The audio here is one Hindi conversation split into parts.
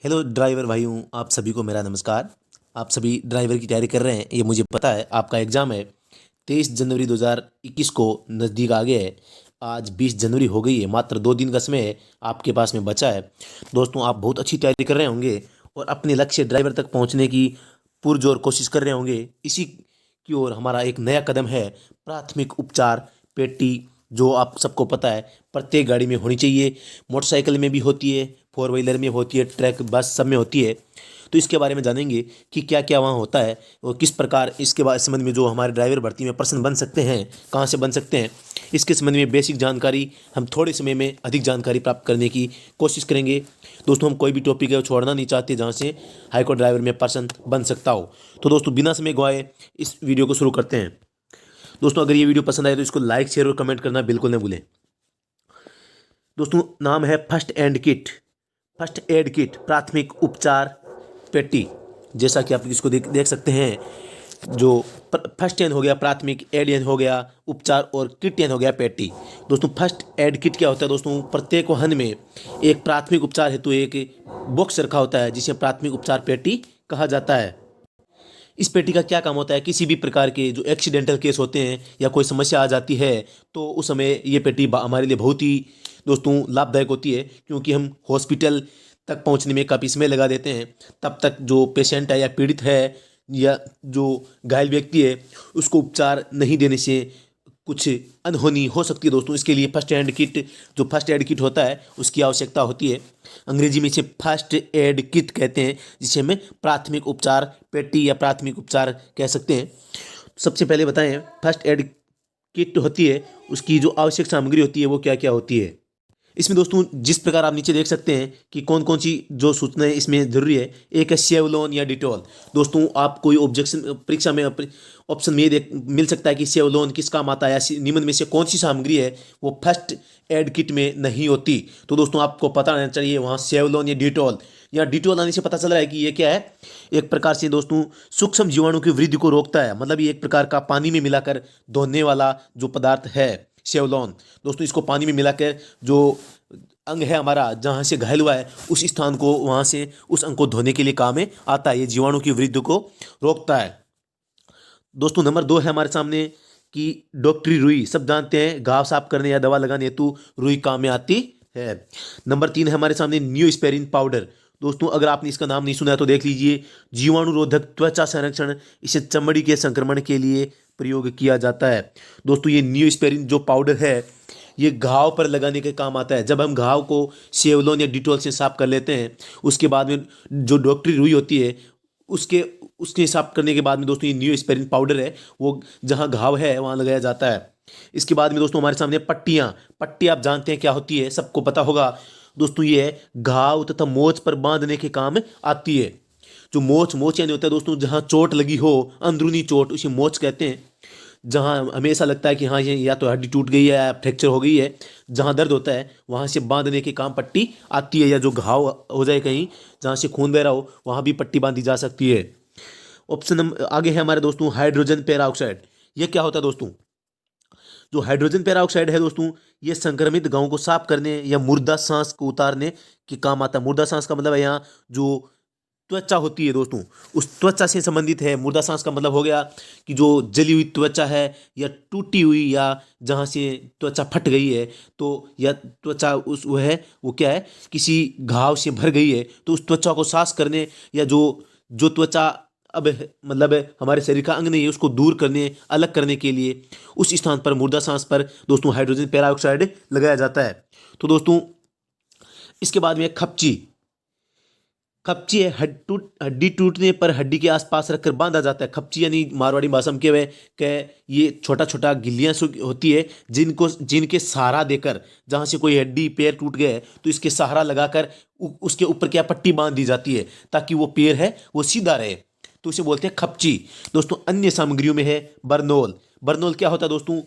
हेलो ड्राइवर भाइयों, आप सभी को मेरा नमस्कार। आप सभी ड्राइवर की तैयारी कर रहे हैं, ये मुझे पता है। आपका एग्ज़ाम है 23 जनवरी 2021 को, नज़दीक आ गया है। आज 20 जनवरी हो गई है, मात्र 2 दिन का समय है आपके पास में बचा है। दोस्तों, आप बहुत अच्छी तैयारी कर रहे होंगे और अपने लक्ष्य ड्राइवर तक पहुंचने की पुरजोर कोशिश कर रहे होंगे। इसी की ओर हमारा एक नया कदम है, प्राथमिक उपचार पेटी, जो आप सबको पता है प्रत्येक गाड़ी में होनी चाहिए। मोटरसाइकिल में भी होती है, फोर व्हीलर में होती है, ट्रक बस सब में होती है। तो इसके बारे में जानेंगे कि क्या क्या वहाँ होता है और किस प्रकार इसके बाद संबंध में जो हमारे ड्राइवर भर्ती में पर्सन बन सकते हैं, कहाँ से बन सकते हैं, इसके संबंध में बेसिक जानकारी हम थोड़े समय में अधिक जानकारी प्राप्त करने की कोशिश करेंगे। दोस्तों, हम कोई भी टॉपिक है वो छोड़ना नहीं चाहते जहाँ से हाईको ड्राइवर में पर्सन बन सकता हो। तो दोस्तों, बिना समय गवाए इस वीडियो को शुरू करते हैं। दोस्तों, अगर ये वीडियो पसंद आए तो इसको लाइक शेयर और कमेंट करना बिल्कुल न भूलें। दोस्तों, नाम है फर्स्ट एड किट प्राथमिक उपचार पेटी। जैसा कि आप इसको देख सकते हैं, जो फर्स्ट एन हो गया प्राथमिक, एड एन हो गया उपचार और किट एन हो गया पेटी। दोस्तों, फर्स्ट एड किट क्या होता है? दोस्तों, प्रत्येक वाहन में एक प्राथमिक उपचार हेतु एक बॉक्स रखा होता है, जिसे प्राथमिक उपचार पेटी कहा जाता है। इस पेटी का क्या काम होता है? किसी भी प्रकार के जो एक्सीडेंटल केस होते हैं या कोई समस्या आ जाती है, तो उस समय ये पेटी हमारे लिए बहुत ही दोस्तों लाभदायक होती है, क्योंकि हम हॉस्पिटल तक पहुंचने में काफ़ी समय लगा देते हैं। तब तक जो पेशेंट है या पीड़ित है या जो घायल व्यक्ति है, उसको उपचार नहीं देने से कुछ अनहोनी हो सकती है। दोस्तों, इसके लिए फर्स्ट एड किट होता है, उसकी आवश्यकता होती है। अंग्रेजी में इसे फर्स्ट एड किट कहते हैं, जिसे हमें प्राथमिक उपचार पेटी या प्राथमिक उपचार कह सकते हैं। सबसे पहले बताएं, फर्स्ट एड किट होती है, उसकी जो आवश्यक सामग्री होती है वो क्या क्या होती है। इसमें दोस्तों, जिस प्रकार आप नीचे देख सकते हैं कि कौन कौन सी जो सूचनाएं इसमें जरूरी है। एक है सेवलोन या डिटॉल। दोस्तों, आप कोई ऑब्जेक्शन परीक्षा में ऑप्शन में ये मिल सकता है कि सेवलोन किस काम आता है, या निम्न में से कौन सी सामग्री है वो फर्स्ट एड किट में नहीं होती। तो दोस्तों, आपको पता रहना चाहिए वहाँ सेवलोन या डिटॉल। या डिटॉल आने से पता चल रहा है कि ये क्या है। एक प्रकार से दोस्तों सूक्ष्म जीवाणु की वृद्धि को रोकता है, मतलब ये एक प्रकार का पानी में मिलाकर धोने वाला जो पदार्थ है सेवलॉन। दोस्तों, इसको पानी में मिलाकर जो अंग है हमारा, जहाँ से घायल हुआ है, उस स्थान को, वहाँ से उस अंग को धोने के लिए काम में आता है। ये जीवाणु की वृद्धि को रोकता है। दोस्तों, नंबर 2 है हमारे सामने कि डॉक्टरी रुई। सब जानते हैं घाव साफ करने या दवा लगाने हेतु रुई काम में आती है। नंबर 3 है हमारे सामने न्यूस्पेरिन पाउडर। दोस्तों, अगर आपने इसका नाम नहीं सुना है तो देख लीजिए। जीवाणु रोधक त्वचा संरक्षण, इसे चमड़ी के संक्रमण के लिए प्रयोग किया जाता है। दोस्तों, ये न्यूस्पेरिन जो पाउडर है, ये घाव पर लगाने के काम आता है। जब हम घाव को सेवलोन या डिटॉल से साफ कर लेते हैं, उसके बाद में जो डॉक्टरी रुई होती है, उसके उसके साफ करने के बाद में दोस्तों ये न्यूस्पेरिन पाउडर है, वो जहाँ घाव है वहाँ लगाया जाता है। इसके बाद में दोस्तों हमारे सामने पट्टी आप जानते हैं क्या होती है, सबको पता होगा। दोस्तों, ये घाव तथा मोच पर बांधने के काम आती है। जो मोच यानी होता है दोस्तों, जहाँ चोट लगी हो, अंदरूनी चोट, उसे मोच कहते हैं। जहाँ हमें ऐसा लगता है कि हाँ, ये या तो हड्डी टूट गई है या फ्रैक्चर हो गई है, जहाँ दर्द होता है वहाँ से बांधने के काम पट्टी आती है। या जो घाव हो जाए कहीं जहाँ से खून बह रहा हो, वहाँ भी पट्टी बांधी जा सकती है। ऑप्शन नंबर आगे है हमारे दोस्तों हाइड्रोजन पेरोक्साइड। ये क्या होता है दोस्तों? जो हाइड्रोजन पेरोक्साइड है दोस्तों, ये संक्रमित घावों को साफ करने या मुर्दा सांस को उतारने के काम आता है। मुर्दा सांस का मतलब है यहाँ जो त्वचा होती है दोस्तों, उस त्वचा से संबंधित है। मुर्दा सांस का मतलब हो गया कि जो जली हुई त्वचा है या टूटी हुई, या जहाँ से त्वचा फट गई है, तो या त्वचा उस वो क्या है, किसी घाव से भर गई है, तो उस त्वचा को साफ करने, या जो जो त्वचा अब मतलब हमारे शरीर का अंग नहीं है, उसको दूर करने, अलग करने के लिए उस स्थान पर, मुर्दा सांस पर दोस्तों हाइड्रोजन पेरोक्साइड लगाया जाता है। तो दोस्तों, इसके बाद में खपची। खपची है हड्डी टूटने पर हड्डी के आसपास रखकर बांधा जाता है। खपची यानी मारवाड़ी भाषा में के ये छोटा छोटा गिल्लियाँ होती है, जिनके सहारा देकर, जहाँ से कोई हड्डी पैर टूट गया है तो इसके सहारा लगाकर उसके ऊपर क्या पट्टी बांध दी जाती है, ताकि वो पैर है वो सीधा रहे। तो इसे बोलते हैं खपची। दोस्तों, अन्य सामग्रियों में है बर्नोल। बर्नोल क्या होता है दोस्तों?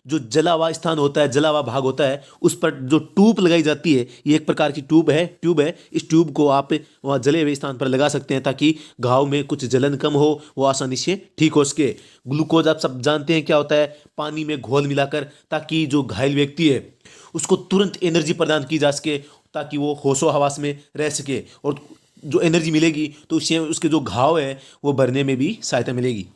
जो जला हुआ स्थान होता है, जला हुआ भाग होता है, उस पर जो ट्यूब लगाई जाती है, ये एक प्रकार की ट्यूब है। इस ट्यूब को आप वहाँ जले हुए स्थान पर लगा सकते हैं, ताकि घाव में कुछ जलन कम हो, वो आसानी से ठीक हो सके। ग्लूकोज आप सब जानते हैं क्या होता है? पानी में घोल मिलाकर, ताकि जो घायल व्यक्ति है उसको तुरंत एनर्जी प्रदान की जा सके, ताकि वो होशो हवास में रह सके। और जो एनर्जी मिलेगी तो उससे उसके जो घाव है वो भरने में भी सहायता मिलेगी।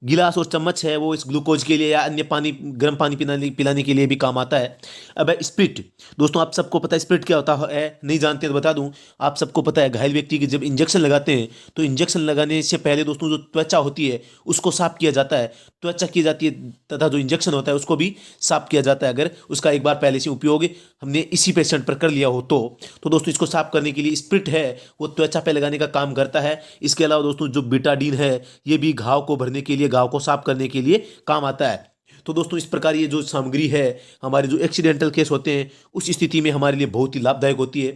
गिलास और चम्मच है वो इस ग्लूकोज के लिए या अन्य पानी, गर्म पानी पिलाने के लिए भी काम आता है। अब है स्प्रिट। दोस्तों आप सबको पता है स्प्रिट क्या होता है, नहीं जानते तो बता दूं। आप सबको पता है घायल व्यक्ति की जब इंजेक्शन लगाते हैं तो इंजेक्शन लगाने से पहले दोस्तों जो त्वचा होती है उसको साफ किया जाता है, त्वचा की जाती है, तथा जो इंजेक्शन होता है उसको भी साफ किया जाता है। अगर उसका एक बार पहले से उपयोग हमने इसी पेशेंट पर कर लिया हो तो दोस्तों इसको साफ करने के लिए स्प्रिट है वो त्वचा पे लगाने का काम करता है। इसके अलावा दोस्तों जो बीटाडीन है ये भी घाव को भरने के लिए, घाव को साफ करने के लिए काम आता है। तो दोस्तों इस प्रकार ये जो सामग्री है हमारे जो एक्सीडेंटल केस होते हैं उस स्थिति में हमारे लिए बहुत ही लाभदायक होती है।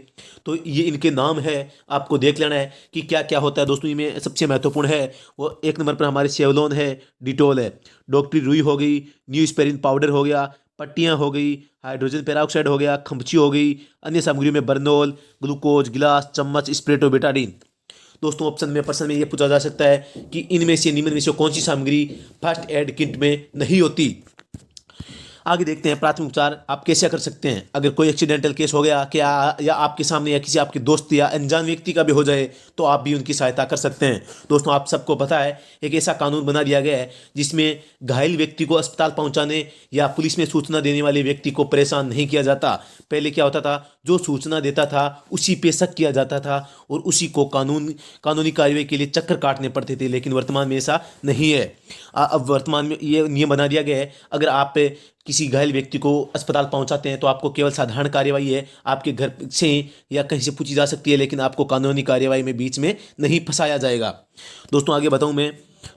तो ये इनके नाम है, आपको देख लेना है कि क्या क्या होता है। दोस्तों इनमें सबसे महत्वपूर्ण है वो एक नंबर पर हमारे सेवलोन है, डिटोल है, डॉक्टरी रुई हो गई, न्यूस्पेरिन पाउडर हो गया, पट्टियाँ हो गई, हाइड्रोजन पेरोक्साइड हो गया, खमची हो गई। अन्य सामग्रियों में बर्नोल, ग्लूकोज, गिलास, चम्मच, स्प्रेट और बेटाडीन। दोस्तों ऑप्शन में प्रश्न में ये पूछा जा सकता है कि इनमें से निम्न में से कौन सी सामग्री फर्स्ट एड किट में नहीं होती। आगे देखते हैं प्राथमिक उपचार आप कैसे कर सकते हैं। अगर कोई एक्सीडेंटल केस हो गया क्या या आपके सामने या किसी आपके दोस्त या अनजान व्यक्ति का भी हो जाए तो आप भी उनकी सहायता कर सकते हैं। दोस्तों आप सबको पता है एक ऐसा कानून बना दिया गया है जिसमें घायल व्यक्ति को अस्पताल पहुंचाने या पुलिस में सूचना देने वाले व्यक्ति को परेशान नहीं किया जाता। पहले क्या होता था, जो सूचना देता था उसी पे शक किया जाता था और उसी को कानूनी कार्रवाई के लिए चक्कर काटने पड़ते थे, लेकिन वर्तमान में ऐसा नहीं है। अब वर्तमान में ये नियम बना दिया गया है अगर आप किसी घायल व्यक्ति को अस्पताल पहुंचाते हैं तो आपको केवल साधारण कार्यवाही है आपके घर से या कहीं से पूछी जा सकती है, लेकिन आपको कानूनी कार्यवाही में बीच में नहीं फंसाया जाएगा। दोस्तों आगे बताऊं मैं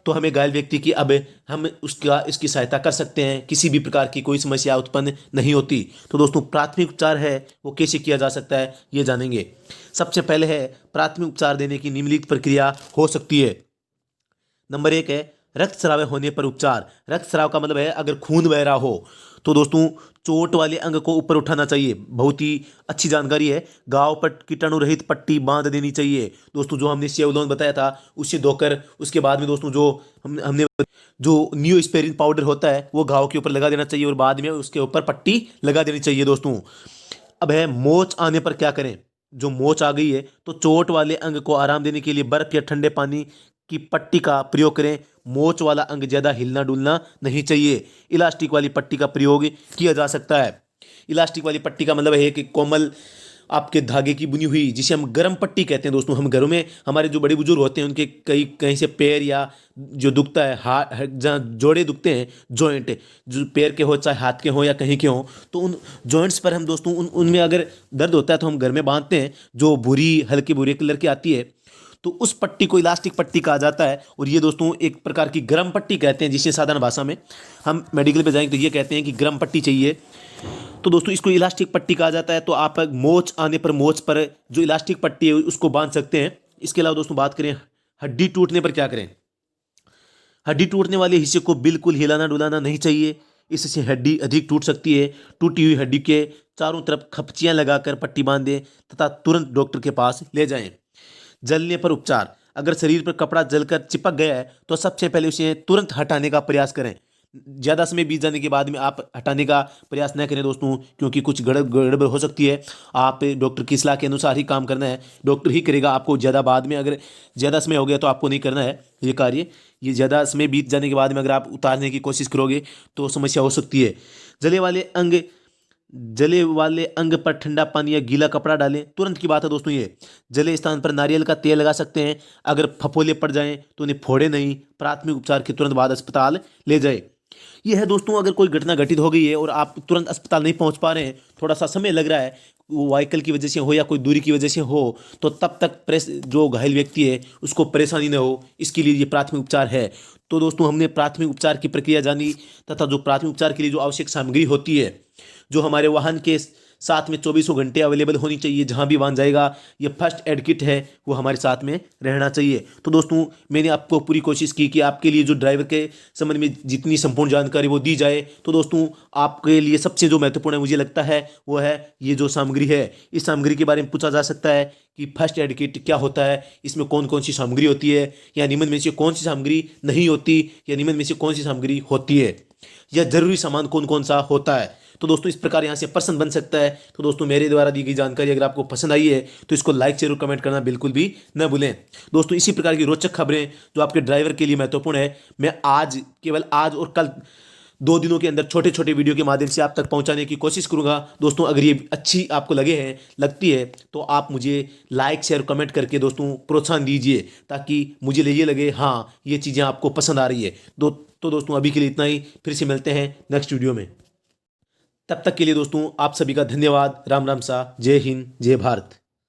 तो हमें घायल व्यक्ति की अब हम इसकी सहायता कर सकते हैं, किसी भी प्रकार की कोई समस्या उत्पन्न नहीं होती। तो दोस्तों प्राथमिक उपचार है वो कैसे किया जा सकता है ये जानेंगे। सबसे पहले है प्राथमिक उपचार देने की निम्नलिखित प्रक्रिया हो सकती है। नंबर 1 है रक्तस्राव होने पर उपचार। रक्तस्राव का मतलब है अगर खून बह रहा हो तो दोस्तों चोट वाले अंग को ऊपर उठाना चाहिए। बहुत ही अच्छी जानकारी है। घाव पर कीटाणु रहित पट्टी बांध देनी चाहिए। दोस्तों जो हमने सेवलोन बताया था उससे धोकर उसके बाद में दोस्तों जो हमने जो न्यूस्पेरिन पाउडर होता है वो घाव के ऊपर लगा देना चाहिए और बाद में उसके ऊपर पट्टी लगा देनी चाहिए। दोस्तों अब है मोच आने पर क्या करें। जो मोच आ गई है तो चोट वाले अंग को आराम देने के लिए बर्फ या ठंडे पानी की पट्टी का प्रयोग करें। मोच वाला अंग ज़्यादा हिलना डुलना नहीं चाहिए। इलास्टिक वाली पट्टी का प्रयोग किया जा सकता है। इलास्टिक वाली पट्टी का मतलब है कि कोमल आपके धागे की बुनी हुई, जिसे हम गर्म पट्टी कहते हैं। दोस्तों हम घरों में हमारे जो बड़े बुजुर्ग होते हैं उनके कहीं से पैर या जो दुखता है हाथ, जहाँ जोड़े दुखते हैं, जॉइंट जो पैर के हो चाहे हाथ के हो या कहीं के हो, तो उन जॉइंट्स पर हम दोस्तों उनमें अगर दर्द होता है तो हम घर में बांधते हैं, जो भूरी हल्के भूरे कलर की आती है। तो उस पट्टी को इलास्टिक पट्टी कहा जाता है। और ये दोस्तों एक प्रकार की गर्म पट्टी कहते हैं, जिसे साधारण भाषा में हम मेडिकल पे जाएंगे तो ये कहते हैं कि गर्म पट्टी चाहिए। तो दोस्तों इसको इलास्टिक पट्टी कहा जाता है। तो आप मोच आने पर मोच पर जो इलास्टिक पट्टी है उसको बांध सकते हैं। इसके अलावा दोस्तों बात करें हड्डी टूटने पर क्या करें। हड्डी टूटने वाले हिस्से को बिल्कुल हिलाना डुलाना नहीं चाहिए, इससे हड्डी अधिक टूट सकती है। टूटी हुई हड्डी के चारों तरफ खपचियां लगाकर पट्टी बांध दें तथा तुरंत डॉक्टर के पास ले जाएं। जलने पर उपचार। अगर शरीर पर कपड़ा जलकर चिपक गया है तो सबसे पहले उसे तुरंत हटाने का प्रयास करें। ज़्यादा समय बीत जाने के बाद में आप हटाने का प्रयास न करें दोस्तों, क्योंकि कुछ गड़बड़ हो सकती है। आप डॉक्टर की सलाह के अनुसार ही काम करना है, डॉक्टर ही करेगा। आपको ज़्यादा बाद में अगर ज़्यादा समय हो गया तो आपको नहीं करना है ये कार्य। ये ज़्यादा समय बीत जाने के बाद में अगर आप उतारने की कोशिश करोगे तो समस्या हो सकती है। जले वाले अंग पर ठंडा पानी या गीला कपड़ा डालें। तुरंत की बात है दोस्तों ये। जले स्थान पर नारियल का तेल लगा सकते हैं। अगर फफोले पड़ जाएं तो उन्हें फोड़े नहीं, प्राथमिक उपचार के तुरंत बाद अस्पताल ले जाए। यह है दोस्तों अगर कोई घटना घटित हो गई है और आप तुरंत अस्पताल नहीं पहुंच पा रहे हैं, थोड़ा सा समय लग रहा है, वो व्हीकल की वजह से हो या कोई दूरी की वजह से हो, तो तब तक जो घायल व्यक्ति है उसको परेशानी न हो, इसके लिए ये प्राथमिक उपचार है। तो दोस्तों हमने प्राथमिक उपचार की प्रक्रिया जानी तथा जो प्राथमिक उपचार के लिए जो आवश्यक सामग्री होती है जो हमारे वाहन के साथ में 24 घंटे अवेलेबल होनी चाहिए। जहां भी वाहन जाएगा ये फर्स्ट एड किट है वो हमारे साथ में रहना चाहिए। तो दोस्तों मैंने आपको पूरी कोशिश की कि आपके लिए जो ड्राइवर के संबंध में जितनी संपूर्ण जानकारी वो दी जाए। तो दोस्तों आपके लिए सबसे जो महत्वपूर्ण है मुझे लगता है वो है ये जो सामग्री है। इस सामग्री के बारे में पूछा जा सकता है कि फर्स्ट एड किट क्या होता है, इसमें कौन कौन सी सामग्री होती है, या निम्न में से कौन सी सामग्री नहीं होती, या निम्न में से कौन सी सामग्री होती है, या जरूरी सामान कौन कौन सा होता है। तो दोस्तों इस प्रकार यहाँ से पर्सन बन सकता है। तो दोस्तों मेरे द्वारा दी गई जानकारी अगर आपको पसंद आई है तो इसको लाइक शेयर और कमेंट करना बिल्कुल भी न भूलें। दोस्तों इसी प्रकार की रोचक खबरें जो आपके ड्राइवर के लिए महत्वपूर्ण है, मैं केवल आज और कल 2 दिनों के अंदर छोटे छोटे वीडियो के माध्यम से आप तक पहुंचाने की कोशिश करूंगा। दोस्तों अगर ये अच्छी आपको लगती है तो आप मुझे लाइक शेयर कमेंट करके दोस्तों प्रोत्साहन दीजिए, ताकि मुझे ये लगे हाँ ये चीज़ें आपको पसंद आ रही है। तो दोस्तों अभी के लिए इतना ही, फिर से मिलते हैं नेक्स्ट वीडियो में। तब तक के लिए दोस्तों आप सभी का धन्यवाद। राम राम सा, जय हिंद, जय भारत।